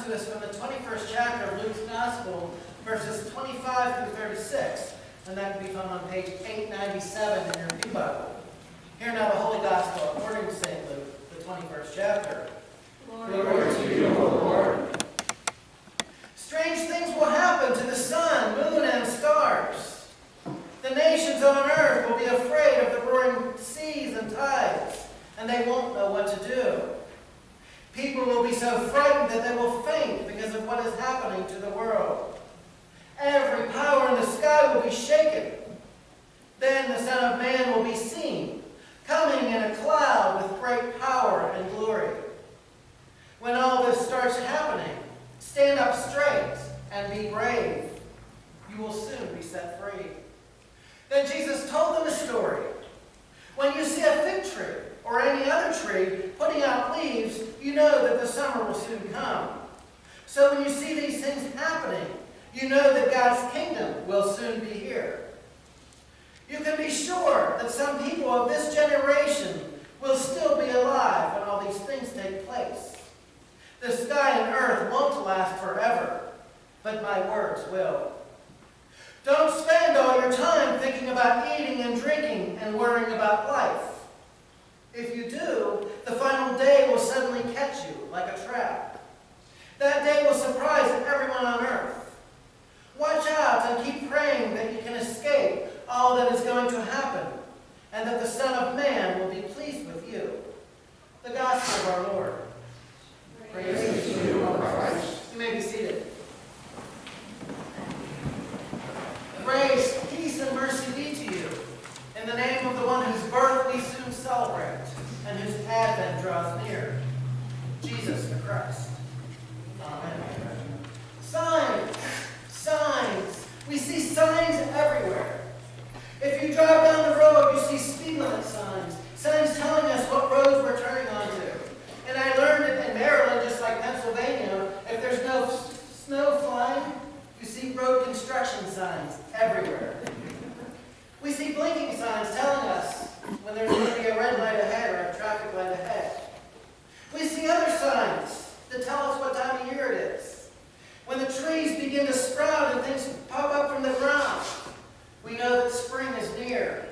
to us from the 21st chapter of Luke's Gospel, verses 25 through 36. And that can be found on page 897 in your Pew Bible. Hear now the Holy Gospel according to St. Luke, the 21st chapter. Glory to you, O Lord. Strange things will happen to the sun, moon, and stars. The nations on earth will be afraid of the roaring seas and tides, and they won't know what to do. People will be so frightened that they will faint because of what is happening to the world. Every power in the sky will be shaken. Then the Son of Man will be seen, coming in a cloud with great power and glory. When all this starts happening, stand up straight and be brave. You will soon be set free. Then Jesus told them a story. When you see a fig tree or any other tree putting out leaves, you know that the summer will soon come. So when you see these things happening, you know that God's kingdom will soon be here. You can be sure that some people of this generation will still be alive when all these things take place. The sky and earth won't last forever, but my words will. Don't spend all your time thinking about eating and drinking and worrying about life. If you do, the final day will suddenly catch you like a trap. That day will surprise everyone on earth. Watch out and keep praying that you can escape all that is going to happen, and that the Son of Man will be pleased with you. The Gospel of our Lord. Praise to you, O Christ. You may be seated. Grace, peace, and mercy be to you, in the name of the one whose birth we soon celebrate, and whose advent draws near, Jesus the Christ. Amen. Signs, signs. We see signs everywhere. If you drive down the road, you see speed limit signs, signs telling us what roads we're turning onto. And I learned it in Maryland, just like Pennsylvania, if there's no snow flying, you see road construction signs everywhere. We see blinking signs telling us when there's going to be a red light ahead or a traffic light ahead. We see other signs that tell us what time of year it is. When the trees begin to sprout and things pop up from the ground, we know that spring is near.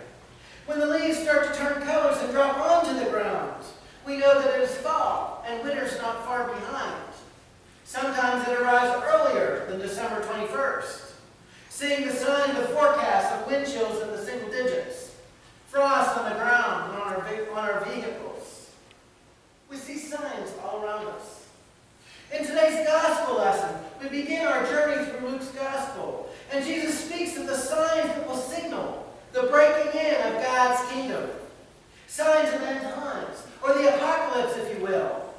When the leaves start to turn colors and drop onto the ground, we know that it is fall and winter's not far behind. Sometimes it arrives earlier than December 21st. Seeing the sign of the forecast of wind chills in the single digits, frost on the ground and on our vehicles. We see signs all around us. In today's gospel lesson, we begin our journey through Luke's gospel, and Jesus speaks of the signs that will signal the breaking in of God's kingdom. Signs of end times, or the apocalypse, if you will.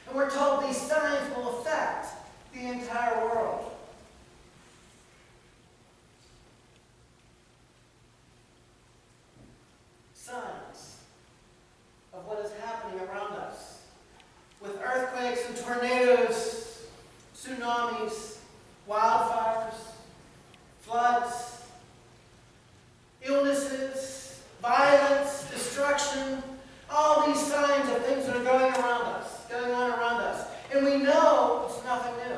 And we're told these signs will affect the entire world. Signs of what is happening around us. With earthquakes and tornadoes, tsunamis, wildfires, floods, illnesses, violence, destruction, all these signs of things that are going on around us. And we know it's nothing new.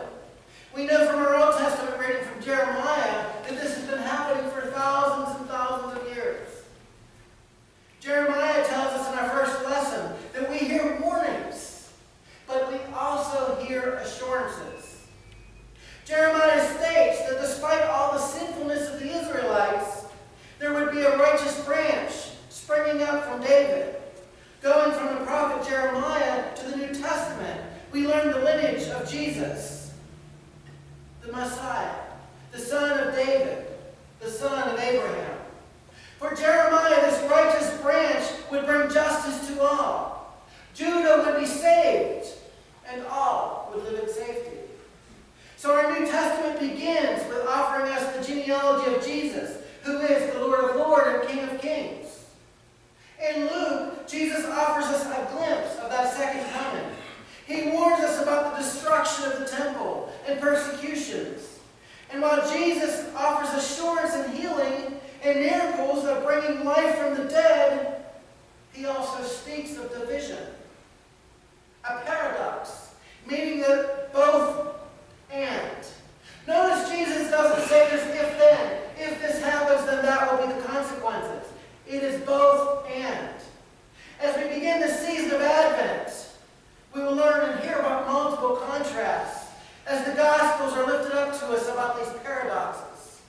We know from our Old Testament reading from Jeremiah that this has been happening for thousands and thousands of years. Jeremiah tells us in our first lesson that we hear warnings, but we also hear assurances. Jeremiah states that despite all the sinfulness of the Israelites, there would be a righteous branch springing up from David. Going from the prophet Jeremiah to the New Testament, we learn the lineage of Jesus, the Messiah, the son of David, the son of Abraham. For Jeremiah, this righteous branch would bring justice to all. Judah would be saved, and all would live in safety. So our New Testament begins with offering us the genealogy of Jesus, who is the Lord of Lords and King of Kings. In Luke, Jesus offers us a glimpse of that second coming. He warns us about the destruction of the temple and persecutions. And while Jesus offers assurance and healing and miracles of bringing life from the dead, he also speaks of division. A paradox, meaning that both as the Gospels are lifted up to us about these paradoxes.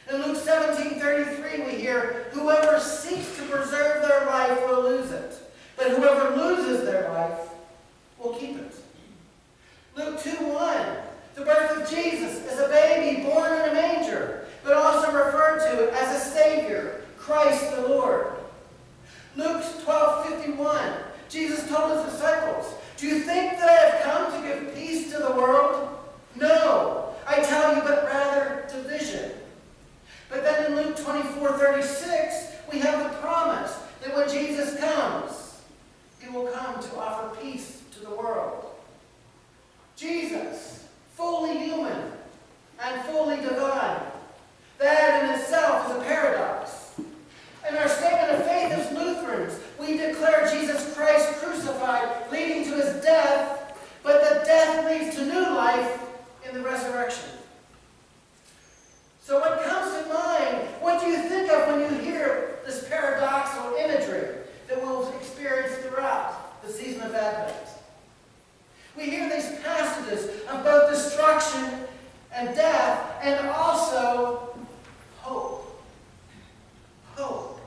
In Luke 17:33 we hear, "Whoever seeks to preserve their life will lose it, but whoever loses their life will keep it." Luke 2:1, the birth of Jesus as a baby born in a manger, but also referred to as a Savior, Christ the Lord. Luke 12:51, Jesus told his disciples, "Do you think that I have come to give peace to the world? No, I tell you, but rather division." But then in Luke 24:36, we have the promise that when Jesus comes, he will come to offer peace to the world. Jesus, fully human and fully divine. That in itself is a paradox. In our statement of faith as Lutherans, we declare Jesus Christ crucified, leading to his death, but that death leads to new life in the resurrection. So what comes to mind? What do you think of when you hear this paradoxical imagery that we'll experience throughout the season of Advent? We hear these passages of both destruction and death, and also hope. Hope.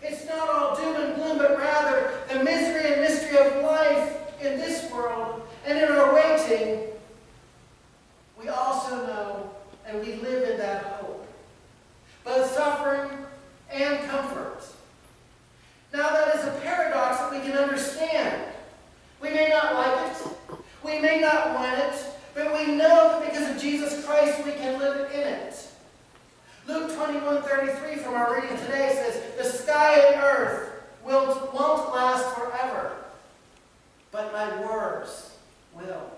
It's not all doom and gloom, but rather the misery and mystery of life in this world, and in our waiting, we also know and we live in that hope. Both suffering and comfort. Now that is a paradox that we can understand. We may not like it, we may not want it, but we know that because of Jesus Christ we can live in it. Luke 21:33 from our reading today says, "The sky and earth won't last forever, but my words will."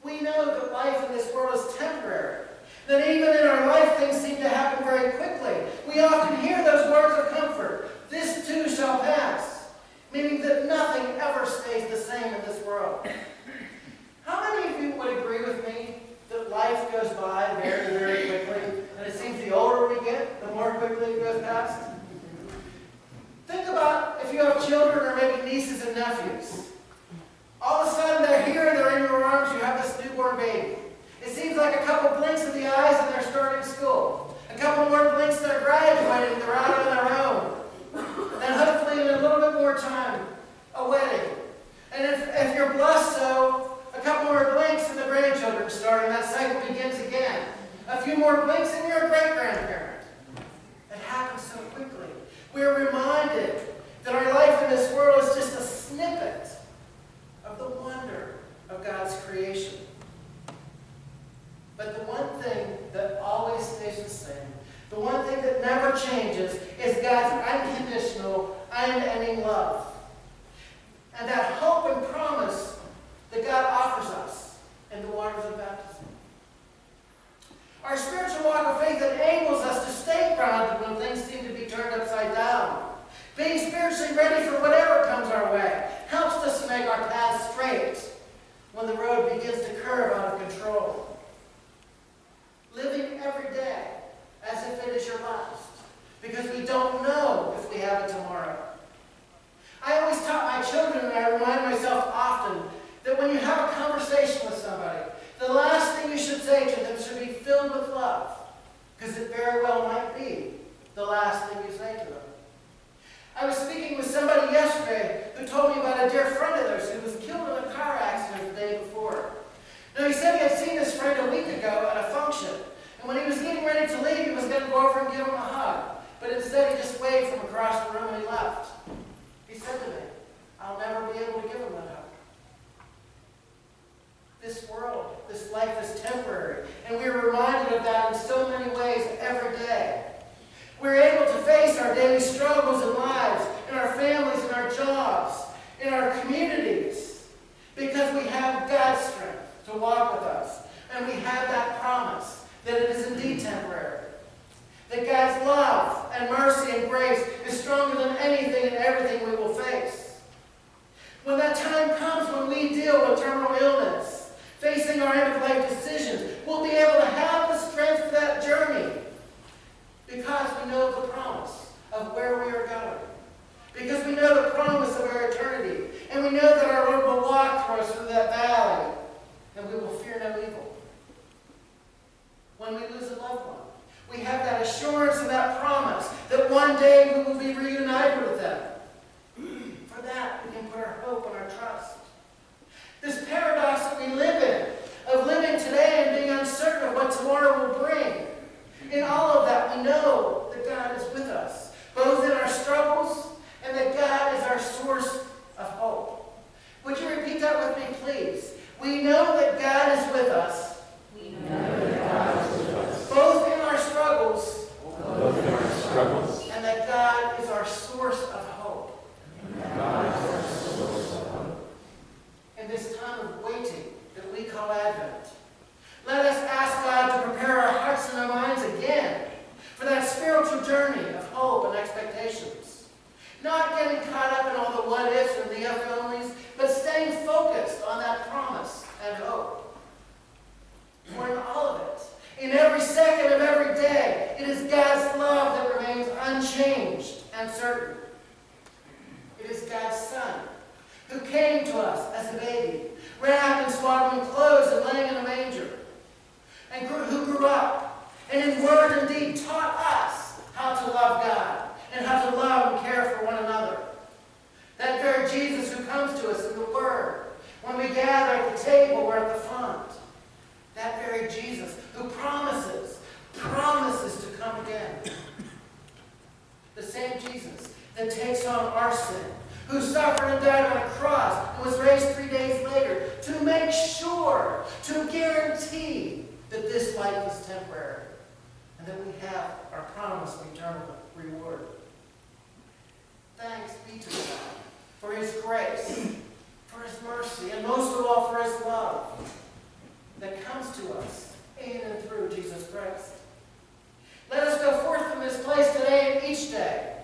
We know that life in this world is temporary, that even in our life things seem to happen very quickly. We often hear those words of comfort, "This too shall pass," meaning that nothing ever stays the same in this world. How many of you would agree with me that life goes by very, very quickly, and it seems the older we get, the more quickly it goes past? Think about if you have children or maybe nieces and nephews. All of a sudden they're here, they're in your arms, you have this newborn baby. It seems like a couple blinks of the eyes and they're starting school. A couple more blinks, they're graduating, they're out on their own. Then hopefully in a little bit more time, a wedding. And if you're blessed so, a couple more blinks and the grandchildren start, and that cycle begins again. A few more blinks and you're a great-grandparent. It happens so quickly. We are reminded that our life in this world is just a snippet of the wonder of God's creation. But the one thing that always stays the same, the one thing that never changes, is God's unconditional, unending love. And that hope and promise that God offers us in the waters of baptism. Our spiritual walk of faith enables us to stay grounded when things seem to be turned upside down. Being spiritually ready for whatever comes our way helps us to make our path straight when the road begins to curve out of control. Living every day as if it is your last, because we don't know if we have it tomorrow. I always taught my children, and I remind myself often, that when you have a conversation with somebody, the last thing you should say to them should be filled with love, because it very well might be the last thing you say to them. I was speaking with somebody yesterday who told me about a dear friend of theirs who was killed in a car accident the day before. Now, he said he had seen this friend a week ago at a function, and when he was getting ready to leave, he was going to go over and give him a hug, but instead he just waved from across the room and he left. He said to me, "I'll never be able to give him that hug." This world, this life is temporary, and we're reminded of that in so many ways every day. We're able to face our daily struggles in lives, in our families, in our jobs, in our communities, because we have God's strength to walk with us, and we have that promise that it is indeed temporary. That God's love and mercy and grace is stronger than anything and everything we will face. When that time comes when we deal with terminal illness, facing our end-of-life decisions, we'll be able to have the strength for that journey because we know the promise of where we are going. Because we know the promise of our eternity. And we know that our Lord will walk for us through that valley one day we will be reunited with them. For that, we can put our hope and our trust. This paradox that we live in, of living today and being uncertain of what tomorrow will bring, in all of that, we know that God is with us, both in our struggles and that God is our source of hope. Would you repeat that with me, please? We know that God is with us. We know that God is with us. Both in our struggles. Both in our struggles. And that God is our source of hope. And God is our source of hope. In this time of waiting that we call Advent, let us ask God to prepare our hearts and our minds again for that spiritual journey of hope and expectations. Not getting caught up in all the what-ifs and the if-onlys, but staying focused on that promise and hope. For in all of it, in every second of every day, it is God's love that remains unchanged and certain. It is God's Son who came to us as a baby, wrapped in swaddling clothes and laying in a manger, and who grew up and in word and deed taught us how to love God and how to love and care for one another. That very Jesus who comes to us in the Word, when we gather at the table or at the font. That very Jesus who promises to come again. The same Jesus that takes on our sin, who suffered and died on a cross and was raised 3 days later to make sure, to guarantee that this life is temporary and that we have our promised eternal reward. Thanks be to God for His grace, for His mercy, and most of all for His love that comes to us in and through Jesus Christ. Let us go forth from this place today and each day,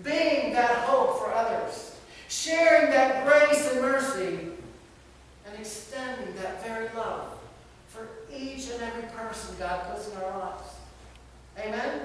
being that hope for others, sharing that grace and mercy, and extending that very love for each and every person God puts in our lives. Amen?